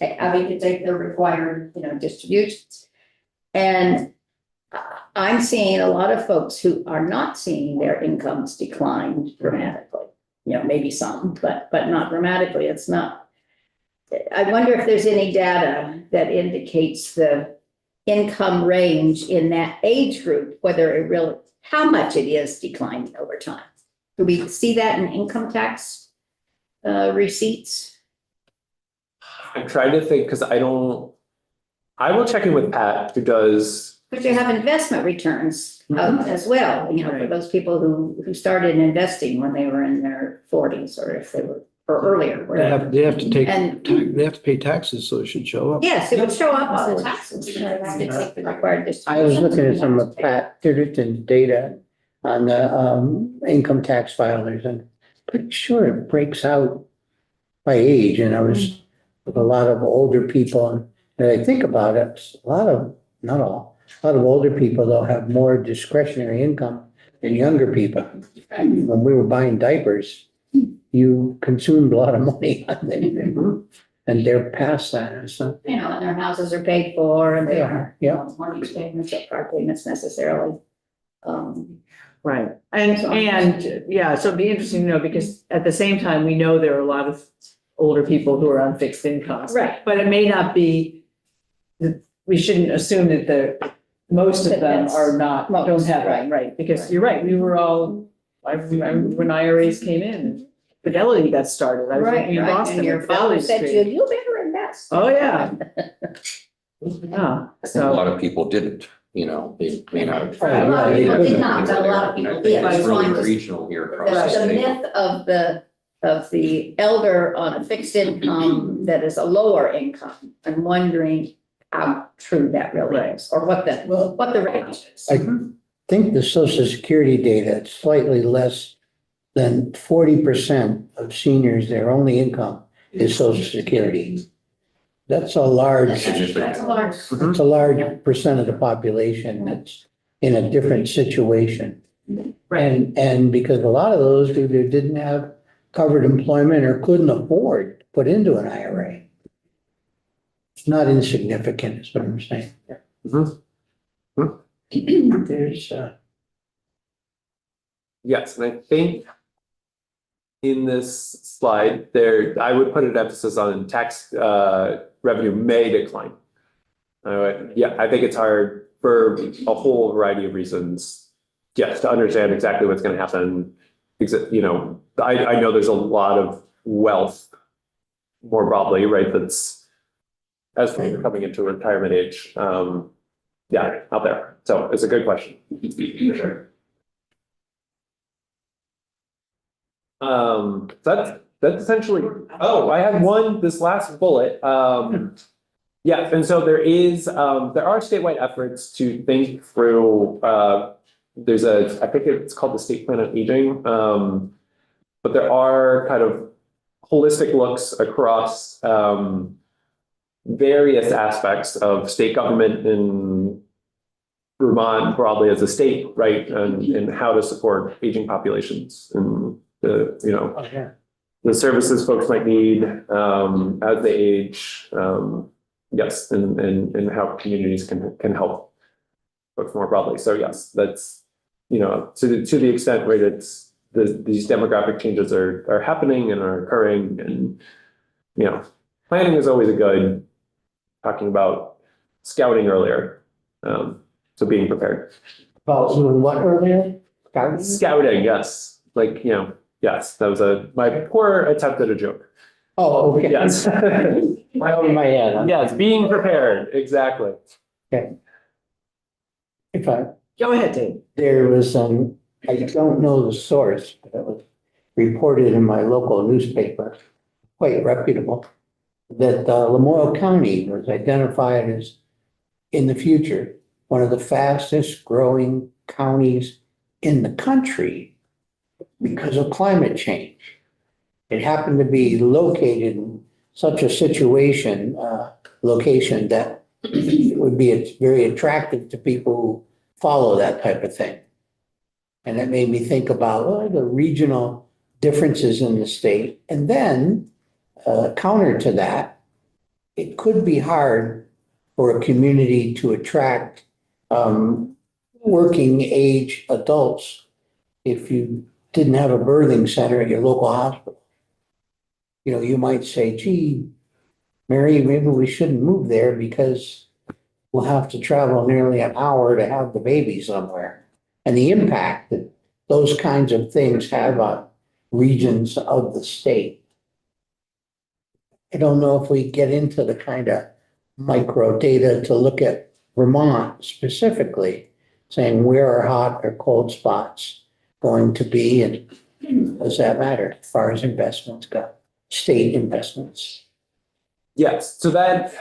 having to take the required, distributions. And I'm seeing a lot of folks who are not seeing their incomes decline dramatically. Maybe some, but not dramatically. It's not. I wonder if there's any data that indicates the income range in that age group, how much it is declining over time. Do we see that in income tax receipts? I'm trying to think because I will check in with Pat, who does. But you have investment returns as well, for those people who started investing when they were in their 40s or if they were or earlier. They have to pay taxes, so it should show up. Yes, it would show up on the taxes. They have to take the required distribution. I was looking at some of Pat Titterton's data on the income tax filers, and pretty sure it breaks out by age. And I was with a lot of older people, and I think about it, a lot of older people though have more discretionary income than younger people. When we were buying diapers, you consumed a lot of money on them, and they're past that. And so, and their houses are paid for, and they are, yeah. Mortgage payments or car payments necessarily. Right. And yeah, so it'd be interesting to know, because at the same time, we know there are a lot of older people who are on fixed incomes. Right. But it may not be, we shouldn't assume that most of them are not, don't have that, right? Because you're right, we were all, I remember when IRAs came in, Fidelity got started. I was working in Boston. And your father said to you better invest. Oh, yeah. Yeah, A so, lot of people didn't. you know, they may not have. A lot of people did not, but a lot of people did. It's So I'm really just- regional here across the The state. myth of the elder on a fixed income that is a lower income, I'm wondering how true that really is, or what the range is. I think the social security data, it's slightly less than 40% of seniors, their only income is social security. That's a large, That's a large. it's a large percent of the population that's in a different situation. And because a lot of those either didn't have covered employment or couldn't afford to put into an IRA. It's not insignificant, is what I'm saying. There's, Yes, and I think in this slide there, I would put an emphasis on tax revenue may decline. Yeah, I think it's hard for a whole variety of reasons. Yes, to understand exactly what's going to happen. You know, I know there's a lot of wealth more broadly, right? That's as we're coming into retirement age. Yeah, out there. So it's a good question. For sure. That's essentially, oh, I have this last bullet. Yeah, and so there are statewide efforts to think through, there's I think it's called the State Plan on Aging. But there are kind of holistic looks across, various aspects of state government in Vermont broadly as a state, right? And how to support aging populations and the services folks might need as they age. Yes, and how communities can help folks more broadly. So yes, that's, to the extent, right, it's these demographic changes are happening and are occurring, and planning is always a good, talking about scouting earlier. So being prepared. about what earlier? Scouting, yes. Like, yes, that was my poor attempt at a joke. Oh, okay. Yes. Right over my head. Yes, being prepared, exactly. If I, Go ahead, Dave. there was, I don't know the source, but it was reported in my local newspaper, quite reputable, that Lamoille County was identified as, in the future, one of the fastest growing counties in the country because of climate change. It happened to be located in such a location that would be very attractive to people who follow that type of thing. And that made me think about the regional differences in the state. And then counter to that, it could be hard for a community to attract working age adults if you didn't have a birthing center at your local hospital. You might say, gee, Mary, maybe we shouldn't move there because we'll have to travel nearly an hour to have the baby somewhere. And the impact that those kinds of things have on regions of the state. I don't know if we get into the kind of micro data to look at Vermont specifically, saying where are hot or cold spots going to be, and does that matter as far as investments go, state investments? Yes, so that,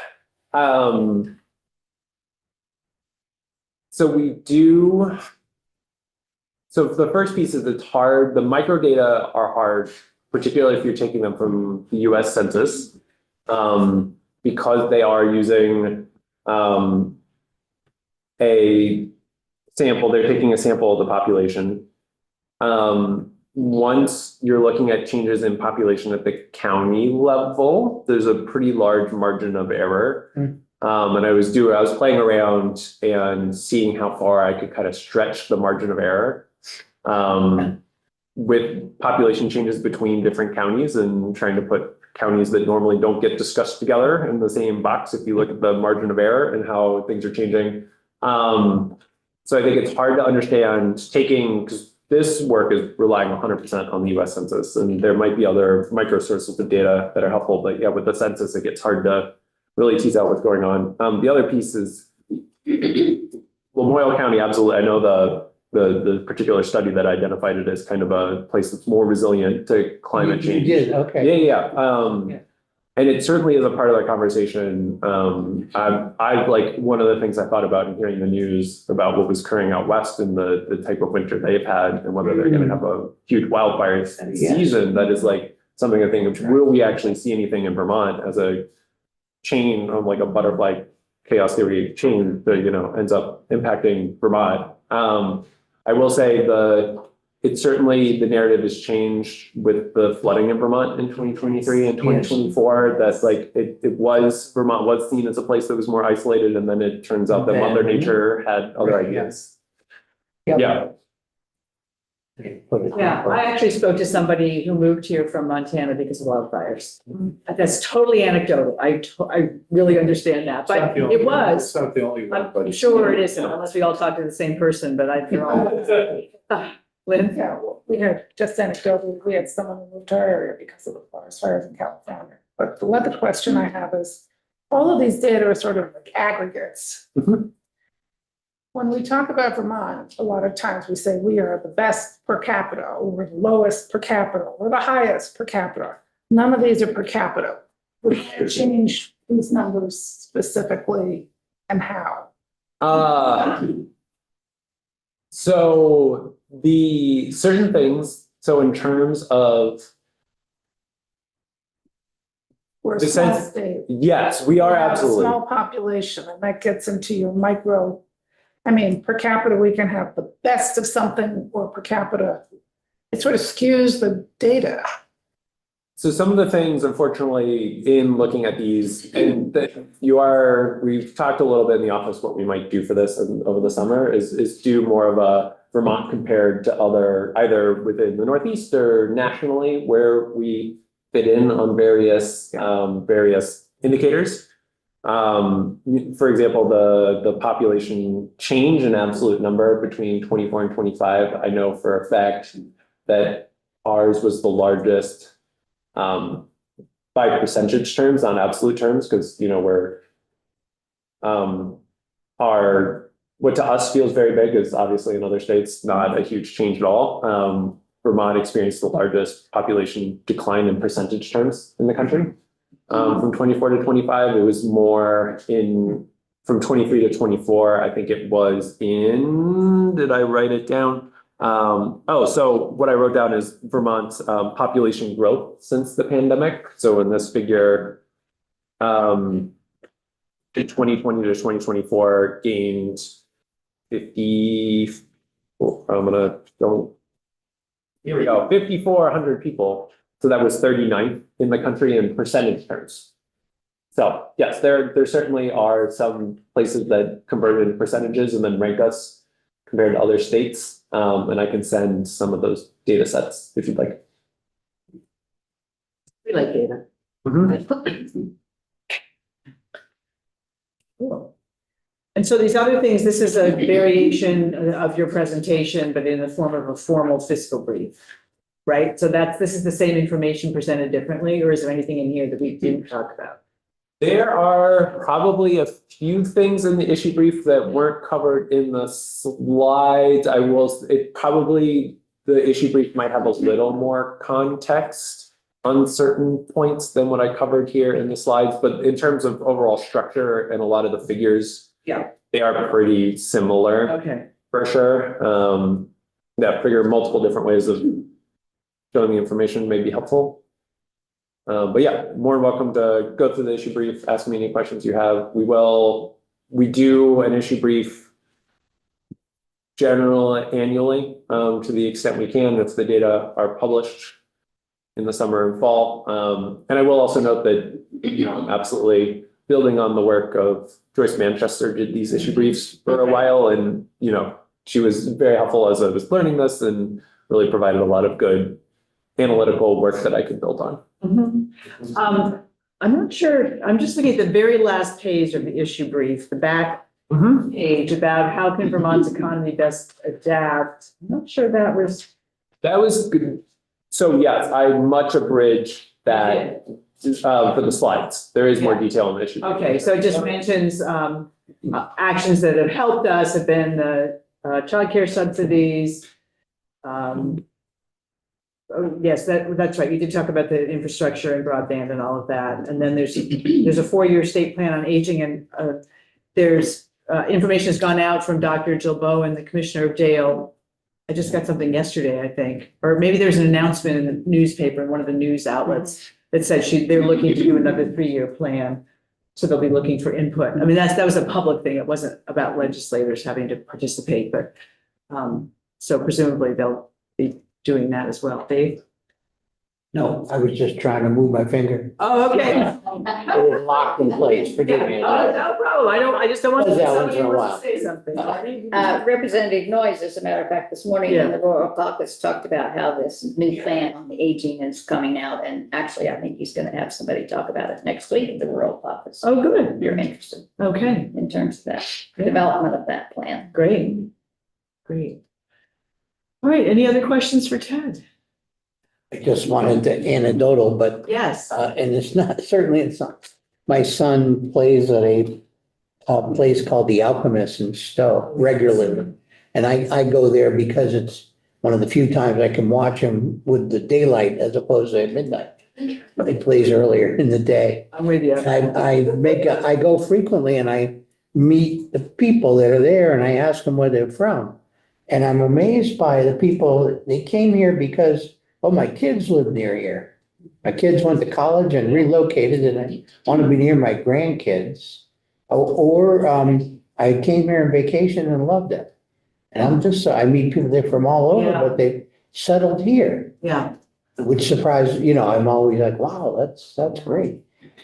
so we do, so the first piece is it's hard, the micro data are hard, particularly if you're taking them from the US Census, because they are using a sample, they're taking a sample of the population. Once you're looking at changes in population at the county level, there's a pretty large margin of error. And I was playing around and seeing how far I could kind of stretch the margin of error with population changes between different counties, and trying to put counties that normally don't get discussed together in the same box if you look at the margin of error and how things are changing. So I think it's hard to understand because this work is relying 100% on the US Census, and there might be other micro sources of data that are helpful, but yeah, with the census, it gets hard to really tease out what's going on. The other piece is Lamoille County, absolutely. I know the particular study that identified it as kind of a place that's more resilient to climate You change. did, okay. Yeah. Yeah. And it certainly is a part of the conversation. I like, one of the things I thought about in hearing the news about what was occurring out west and the type of winter they've had and whether they're gonna have a huge wildfire season, that is like something I think of, will we actually see anything in Vermont as a chain of like a butterfly chaos theory chain that, ends up impacting Vermont. I will say it's certainly, the narrative has changed with the flooding in Vermont in 2023 and 2024. That's like, Vermont was seen as a place that was more isolated, and then it turns out that Mother Nature had other Right, ideas. Yep. Yeah. Yeah, I actually spoke to somebody who moved here from Montana because of wildfires. That's totally anecdotal. I really understand that, but it was. It's not the only one, but. I'm sure it isn't, unless we all talk to the same person, but they're all. Lynn? Yeah, well, we had just anecdotally, we had someone who moved to our area because of the forest fires in California. But the other question I have is, all of these data are sort of like aggregates. Mhm. When we talk about Vermont, a lot of times we say we are the best per capita, or we're the lowest per capita, or the highest per capita. None of these are per capita. We change these numbers specifically, and how? So the certain things, so in terms of, We're a The small sense- state. yes, we are We have a absolutely. small population, and that gets into your micro. I mean, per capita, we can have the best of something, or per capita, it sort of skews the data. So some of the things, unfortunately, in looking at these, and that we've talked a little bit in the office, what we might do for this over the summer is do more of a Vermont compared to other, either within the Northeast or nationally, where we fit in on various indicators. For example, the population change in absolute number between 24 and 25, I know for a fact that ours was the largest by percentage terms, not absolute terms, because we're what to us feels very big is obviously in other states not a huge change at all. Vermont experienced the largest population decline in percentage terms in the country. From 24 to 25, it was more from 23 to 24, I think it was did I write it down? So what I wrote down is Vermont's population growth since the pandemic. So in this figure, 2020 to 2024 gained 5,400 people. So that was 39th in the country in percentage terms. So yes, there certainly are some places that converted in percentages and then rank us compared to other states. And I can send some of those data sets if you'd like. We like data. Cool. And so these other things, this is a variation of your presentation, but in the form of a formal fiscal brief, right? So this is the same information presented differently, or is there anything in here that we didn't talk about? There are probably a few things in the issue brief that weren't covered in the slides. The issue brief might have a little more context on certain points than what I covered here in the slides, but in terms of overall structure and a lot of the figures, Yeah. they are pretty similar. Okay. For sure. Figure multiple different ways of showing the information may be helpful. But yeah, more than welcome to go through the issue brief, ask me any questions you have. We do an issue brief annually, to the extent we can, if the data are published in the summer and fall. And I will also note that, absolutely building on the work of Joyce Manchester did these issue briefs for a while. And, she was very helpful as I was learning this and really provided a lot of good analytical work that I could build on. I'm not sure, I'm just looking at the very last page of the issue brief, the back page about how can Vermont's economy best adapt. I'm not sure that was good. So yes, I much abridged that for the slides. There is more detail on the issue. Okay, so it just mentions, actions that have helped us have been the, childcare subsidies. Yes, that's right. You did talk about the infrastructure and broadband and all of that. And then there's a 4-year state plan on aging and, there's, information has gone out from Dr. Jill Bowen, the Commissioner of Dale. I just got something yesterday, I think, or maybe there's an announcement in the newspaper, in one of the news outlets that said they're looking to do another 3-year plan. So they'll be looking for input. I mean, that was a public thing. It wasn't about legislators having to participate, but, so presumably they'll be doing that as well. Dave? No, I was just trying to move my finger. Oh, okay. It was locked in place, forgive me. Oh, no problem. I just don't want Does that once somebody in a wants while. to say something. Representative Noyes, as a matter of fact, this morning in the Rural Caucus talked about how this new plan on the aging is coming out. And actually, I think he's going to have somebody talk about it next week at the Rural Caucus. Oh, good. If you're interested Okay, in terms of that, development of that plan. great. Great. All right, any other questions for Ted? I just wanted to anecdotal, but, Yes. and it's not, certainly it's not. My son plays at a place called The Alchemist in Stowe regularly. And I go there because it's one of the few times I can watch him with the daylight as opposed to at midnight. But he plays earlier in the day. I'm with you. I go frequently and I meet the people that are there and I ask them where they're from. And I'm amazed by the people, they came here because, oh, my kids live near here. My kids went to college and relocated and I want to be near my grandkids. Or I came here on vacation and loved it. And I meet people there from all over, Yeah. but they settled here, Yeah. which surprised, I'm always like, wow, that's great.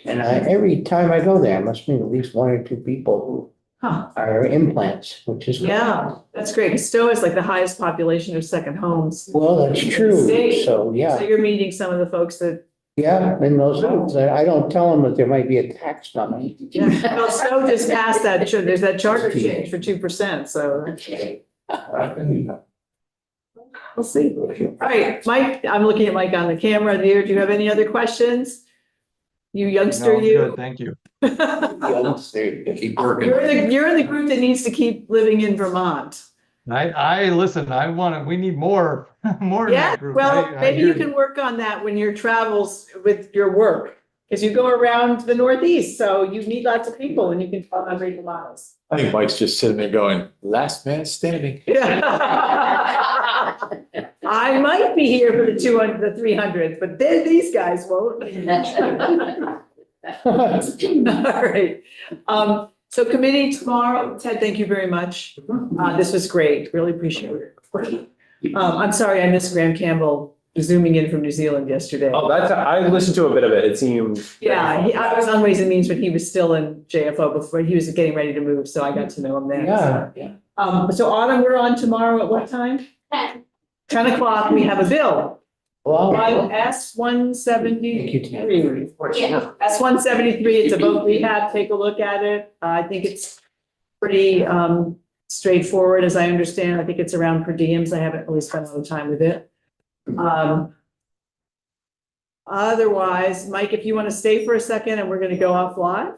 And every time I go there, I must meet at least 1 or 2 people who Huh. are implants, which is. Yeah, that's great. Stowe is like the highest population of second homes. Well, that's true. State. So, So yeah, you're meeting some of the folks that, yeah, and those, I don't tell them that there might be a tax coming. yeah, well, Stowe just passed that, there's that charter change for 2%, so we'll see. All right, Mike, I'm looking at Mike on the camera there. Do you have any other questions? You youngster, No, I'm you? good, thank you. Keep working. You're in the group that needs to keep living in Vermont. Listen, we need more, more in Yeah, that group. well, I maybe hear you can work on that when your travels with your work. Because you go around the Northeast, so you meet lots of people and you can tell them the miles. I think Mike's just sitting there going, last man standing. Yeah. I might be here for the 200, the 300, but then these guys won't. All right. So committee tomorrow, Ted, thank you very much. This was great. Really appreciate it. I'm sorry, I missed Graham Campbell zooming in from New Zealand yesterday. Oh, I listened to a bit of it. It seemed. Yeah, I was on Ways and Means, but he was still in JFO before he was getting ready to move, so I got to know him then. Yeah. So Autumn, we're on tomorrow at what time? 10 o'clock, we have a bill. Wow. S 173. Yeah. S 173, it's a vote rehab, take a look at it. I think it's pretty straightforward, as I understand. I think it's around per diems. I haven't really spent a lot of time with it. Otherwise, Mike, if you want to stay for a second and we're going to go offline.